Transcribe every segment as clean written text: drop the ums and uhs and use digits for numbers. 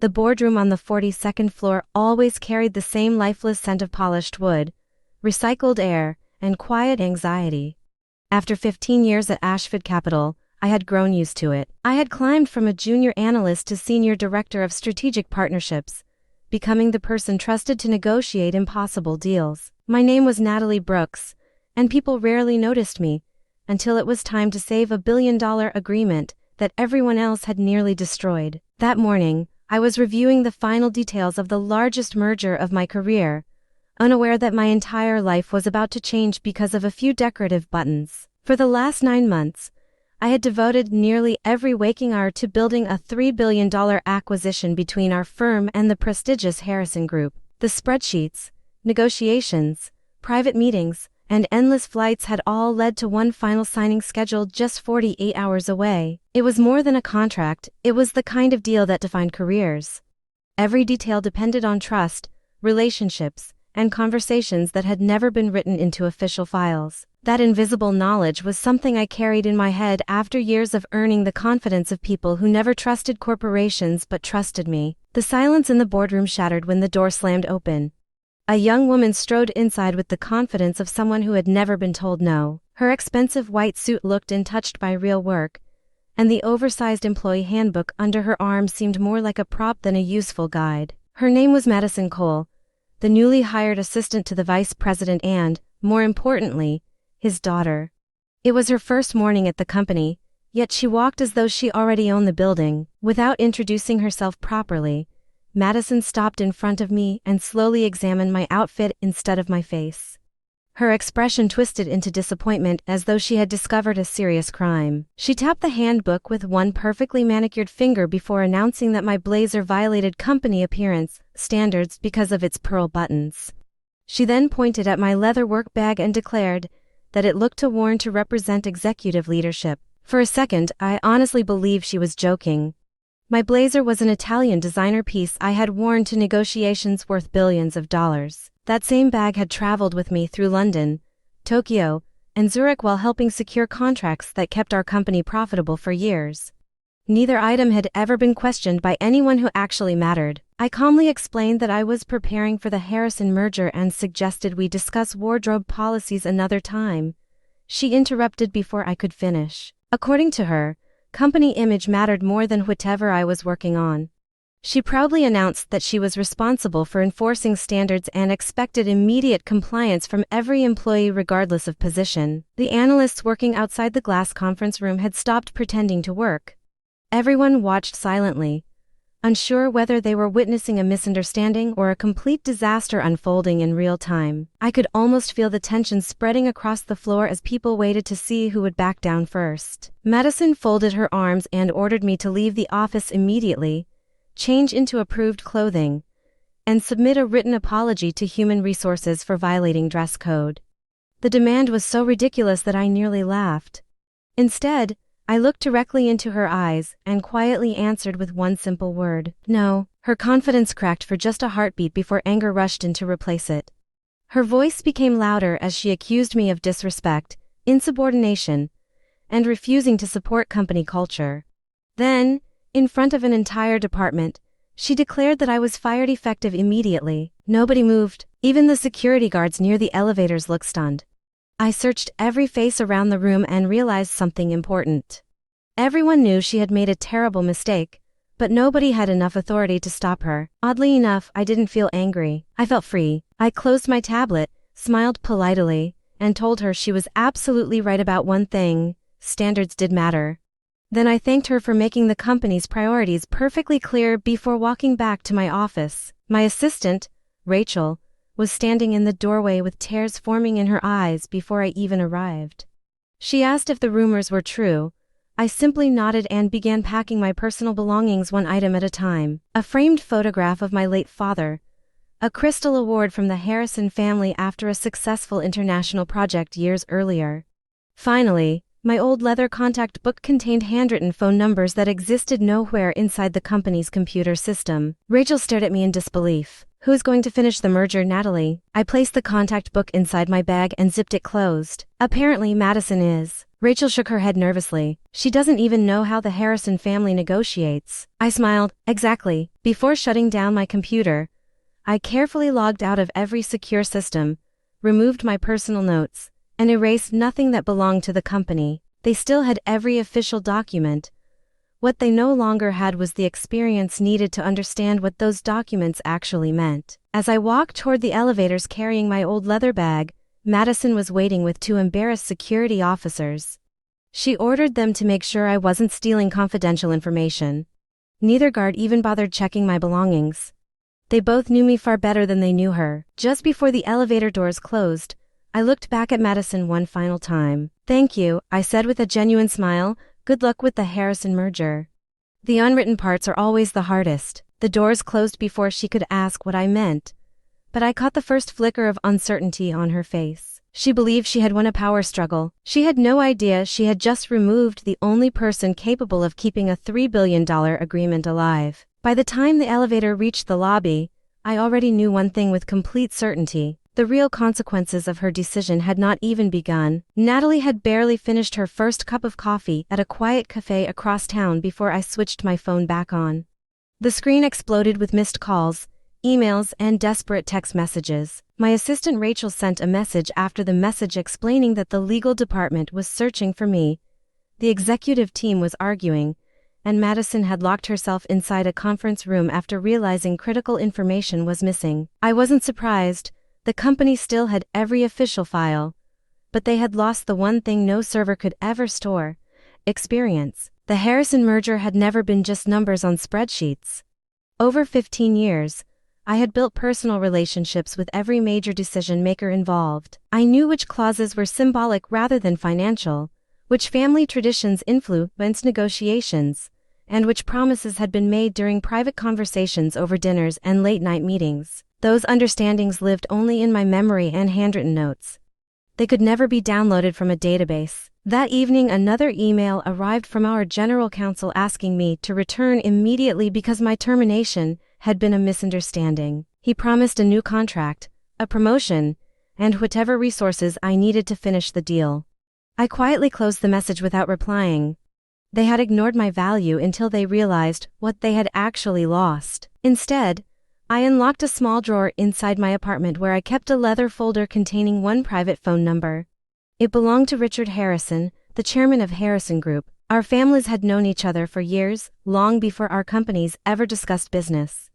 The boardroom on the 42nd floor always carried the same lifeless scent of polished wood, recycled air, and quiet anxiety. After 15 years at Ashford Capital, I had grown used to it. I had climbed from a junior analyst to senior director of strategic partnerships, becoming the person trusted to negotiate impossible deals. My name was Natalie Brooks, and people rarely noticed me, until it was time to save $1 billion agreement that everyone else had nearly destroyed. That morning, I was reviewing the final details of the largest merger of my career, unaware that my entire life was about to change because of a few decorative buttons. For the last 9 months, I had devoted nearly every waking hour to building a $3 billion acquisition between our firm and the prestigious Harrison Group. The spreadsheets, negotiations, private meetings, and endless flights had all led to one final signing scheduled just 48 hours away. It was more than a contract, it was the kind of deal that defined careers. Every detail depended on trust, relationships, and conversations that had never been written into official files. That invisible knowledge was something I carried in my head after years of earning the confidence of people who never trusted corporations but trusted me. The silence in the boardroom shattered when the door slammed open. A young woman strode inside with the confidence of someone who had never been told no. Her expensive white suit looked untouched by real work, and the oversized employee handbook under her arm seemed more like a prop than a useful guide. Her name was Madison Cole, the newly hired assistant to the vice president and, more importantly, his daughter. It was her first morning at the company, yet she walked as though she already owned the building. Without introducing herself properly, Madison stopped in front of me and slowly examined my outfit instead of my face. Her expression twisted into disappointment as though she had discovered a serious crime. She tapped the handbook with one perfectly manicured finger before announcing that my blazer violated company appearance standards because of its pearl buttons. She then pointed at my leather work bag and declared that it looked too worn to represent executive leadership. For a second, I honestly believed she was joking. My blazer was an Italian designer piece I had worn to negotiations worth billions of dollars. That same bag had traveled with me through London, Tokyo, and Zurich while helping secure contracts that kept our company profitable for years. Neither item had ever been questioned by anyone who actually mattered. I calmly explained that I was preparing for the Harrison merger and suggested we discuss wardrobe policies another time. She interrupted before I could finish. According to her, company image mattered more than whatever I was working on. She proudly announced that she was responsible for enforcing standards and expected immediate compliance from every employee regardless of position. The analysts working outside the glass conference room had stopped pretending to work. Everyone watched silently, unsure whether they were witnessing a misunderstanding or a complete disaster unfolding in real time. I could almost feel the tension spreading across the floor as people waited to see who would back down first. Madison folded her arms and ordered me to leave the office immediately, change into approved clothing, and submit a written apology to Human Resources for violating dress code. The demand was so ridiculous that I nearly laughed. Instead, I looked directly into her eyes and quietly answered with one simple word: no. Her confidence cracked for just a heartbeat before anger rushed in to replace it. Her voice became louder as she accused me of disrespect, insubordination, and refusing to support company culture. Then, in front of an entire department, she declared that I was fired effective immediately. Nobody moved. Even the security guards near the elevators looked stunned. I searched every face around the room and realized something important. Everyone knew she had made a terrible mistake, but nobody had enough authority to stop her. Oddly enough, I didn't feel angry. I felt free. I closed my tablet, smiled politely, and told her she was absolutely right about one thing: standards did matter. Then I thanked her for making the company's priorities perfectly clear before walking back to my office. My assistant, Rachel, was standing in the doorway with tears forming in her eyes before I even arrived. She asked if the rumors were true. I simply nodded and began packing my personal belongings one item at a time. A framed photograph of my late father, a crystal award from the Harrison family after a successful international project years earlier. Finally, my old leather contact book contained handwritten phone numbers that existed nowhere inside the company's computer system. Rachel stared at me in disbelief. "Who's going to finish the merger, Natalie?" I placed the contact book inside my bag and zipped it closed. "Apparently Madison is." Rachel shook her head nervously. She doesn't even know how the Harrison family negotiates. I smiled. Exactly. Before shutting down my computer, I carefully logged out of every secure system, removed my personal notes, and erased nothing that belonged to the company. They still had every official document. What they no longer had was the experience needed to understand what those documents actually meant. As I walked toward the elevators carrying my old leather bag, Madison was waiting with two embarrassed security officers. She ordered them to make sure I wasn't stealing confidential information. Neither guard even bothered checking my belongings. They both knew me far better than they knew her. Just before the elevator doors closed, I looked back at Madison one final time. "Thank you," I said with a genuine smile. "Good luck with the Harrison merger." The unwritten parts are always the hardest. The doors closed before she could ask what I meant, but I caught the first flicker of uncertainty on her face. She believed she had won a power struggle. She had no idea she had just removed the only person capable of keeping a $3 billion agreement alive. By the time the elevator reached the lobby, I already knew one thing with complete certainty. The real consequences of her decision had not even begun. Natalie had barely finished her first cup of coffee at a quiet cafe across town before I switched my phone back on. The screen exploded with missed calls, emails, and desperate text messages. My assistant Rachel sent a message after the message explaining that the legal department was searching for me. The executive team was arguing, and Madison had locked herself inside a conference room after realizing critical information was missing. I wasn't surprised. The company still had every official file, but they had lost the one thing no server could ever store: experience. The Harrison merger had never been just numbers on spreadsheets. Over 15 years, I had built personal relationships with every major decision maker involved. I knew which clauses were symbolic rather than financial, which family traditions influenced negotiations, and which promises had been made during private conversations over dinners and late-night meetings. Those understandings lived only in my memory and handwritten notes. They could never be downloaded from a database. That evening, another email arrived from our general counsel asking me to return immediately because my termination had been a misunderstanding. He promised a new contract, a promotion, and whatever resources I needed to finish the deal. I quietly closed the message without replying. They had ignored my value until they realized what they had actually lost. Instead, I unlocked a small drawer inside my apartment where I kept a leather folder containing one private phone number. It belonged to Richard Harrison, the chairman of Harrison Group. Our families had known each other for years, long before our companies ever discussed business.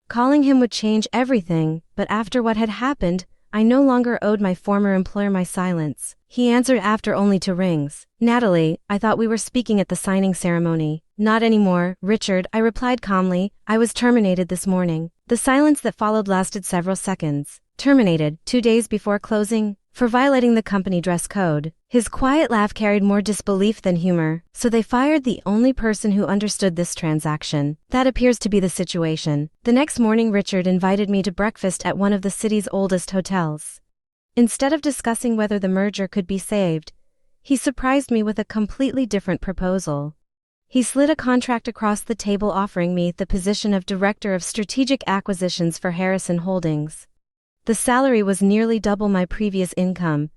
Calling him would change everything, but after what had happened, I no longer owed my former employer my silence. He answered after only 2 rings. "Natalie, I thought we were speaking at the signing ceremony." "Not anymore, Richard," I replied calmly. "I was terminated this morning." The silence that followed lasted several seconds. "Terminated 2 days before closing? For violating the company dress code." His quiet laugh carried more disbelief than humor. "So they fired the only person who understood this transaction. That appears to be the situation." The next morning, Richard invited me to breakfast at one of the city's oldest hotels. Instead of discussing whether the merger could be saved, he surprised me with a completely different proposal. He slid a contract across the table offering me the position of Director of Strategic Acquisitions for Harrison Holdings. The salary was nearly double my previous income,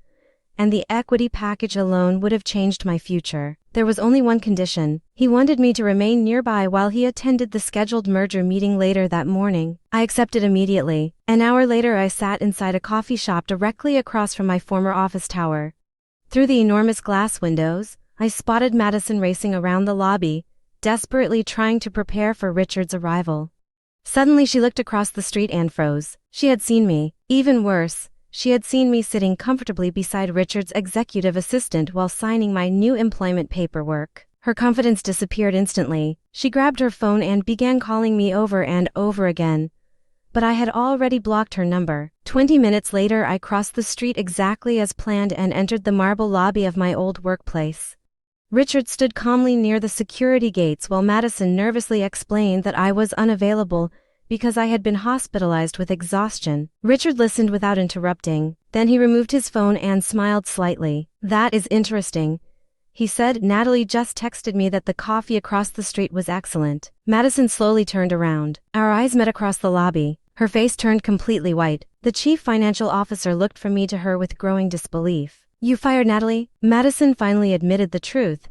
and the equity package alone would have changed my future. There was only one condition. He wanted me to remain nearby while he attended the scheduled merger meeting later that morning. I accepted immediately. An hour later, I sat inside a coffee shop directly across from my former office tower. Through the enormous glass windows, I spotted Madison racing around the lobby, desperately trying to prepare for Richard's arrival. Suddenly she looked across the street and froze. She had seen me. Even worse, she had seen me sitting comfortably beside Richard's executive assistant while signing my new employment paperwork. Her confidence disappeared instantly. She grabbed her phone and began calling me over and over again. But I had already blocked her number. 20 minutes later, I crossed the street exactly as planned and entered the marble lobby of my old workplace. Richard stood calmly near the security gates while Madison nervously explained that I was unavailable because I had been hospitalized with exhaustion. Richard listened without interrupting. Then he removed his phone and smiled slightly. "That is interesting," he said. "Natalie just texted me that the coffee across the street was excellent." Madison slowly turned around. Our eyes met across the lobby. Her face turned completely white. The chief financial officer looked from me to her with growing disbelief. You fired Natalie? Madison finally admitted the truth,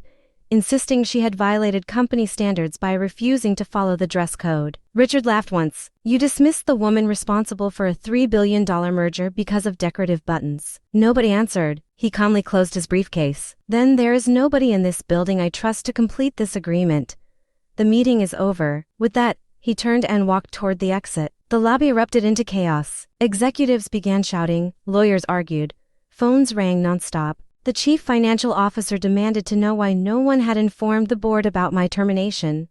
insisting she had violated company standards by refusing to follow the dress code. Richard laughed once. You dismissed the woman responsible for a $3 billion merger because of decorative buttons. Nobody answered. He calmly closed his briefcase. Then there is nobody in this building I trust to complete this agreement. The meeting is over. With that, he turned and walked toward the exit. The lobby erupted into chaos. Executives began shouting, lawyers argued, phones rang nonstop. The chief financial officer demanded to know why no one had informed the board about my termination.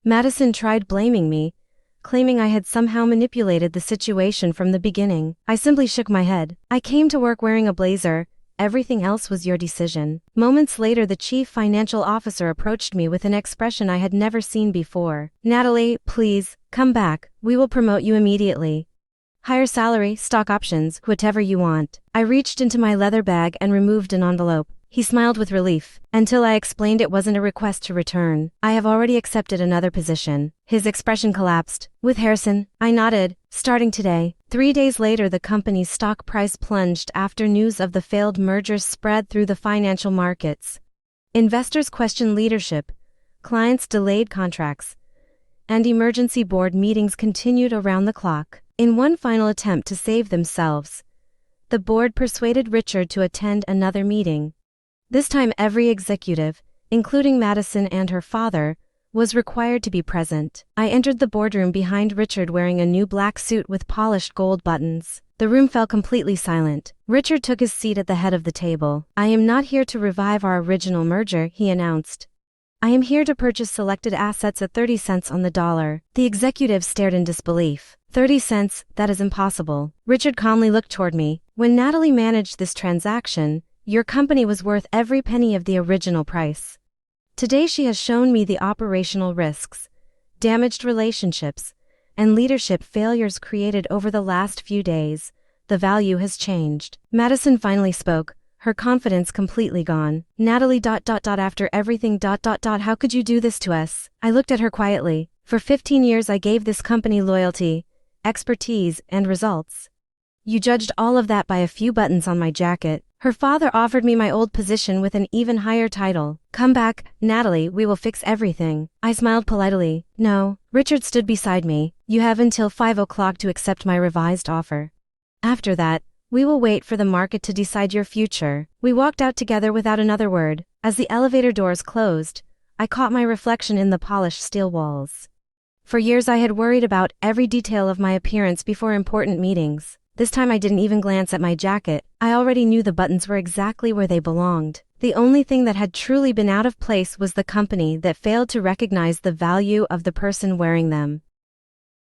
Madison tried blaming me, claiming I had somehow manipulated the situation from the beginning. I simply shook my head. I came to work wearing a blazer. Everything else was your decision. Moments later, the chief financial officer approached me with an expression I had never seen before. Natalie, please, come back. We will promote you immediately. Higher salary, stock options, whatever you want. I reached into my leather bag and removed an envelope. He smiled with relief, until I explained it wasn't a request to return. I have already accepted another position. His expression collapsed. With Harrison, I nodded. Starting today. 3 days later, the company's stock price plunged after news of the failed merger spread through the financial markets. Investors questioned leadership. Clients delayed contracts. And emergency board meetings continued around the clock. In one final attempt to save themselves, the board persuaded Richard to attend another meeting. This time every executive, including Madison and her father, was required to be present. I entered the boardroom behind Richard wearing a new black suit with polished gold buttons. The room fell completely silent. Richard took his seat at the head of the table. I am not here to revive our original merger, he announced. I am here to purchase selected assets at 30 cents on the dollar. The executive stared in disbelief. 30 cents, that is impossible. Richard calmly looked toward me. When Natalie managed this transaction, your company was worth every penny of the original price. Today she has shown me the operational risks, damaged relationships, and leadership failures created over the last few days. The value has changed. Madison finally spoke, her confidence completely gone. Natalie ... after everything ... how could you do this to us? I looked at her quietly. For 15 years I gave this company loyalty, expertise, and results. You judged all of that by a few buttons on my jacket. Her father offered me my old position with an even higher title. Come back, Natalie, we will fix everything. I smiled politely. No. Richard stood beside me. You have until 5 o'clock to accept my revised offer. After that, we will wait for the market to decide your future. We walked out together without another word. As the elevator doors closed, I caught my reflection in the polished steel walls. For years I had worried about every detail of my appearance before important meetings. This time I didn't even glance at my jacket. I already knew the buttons were exactly where they belonged. The only thing that had truly been out of place was the company that failed to recognize the value of the person wearing them.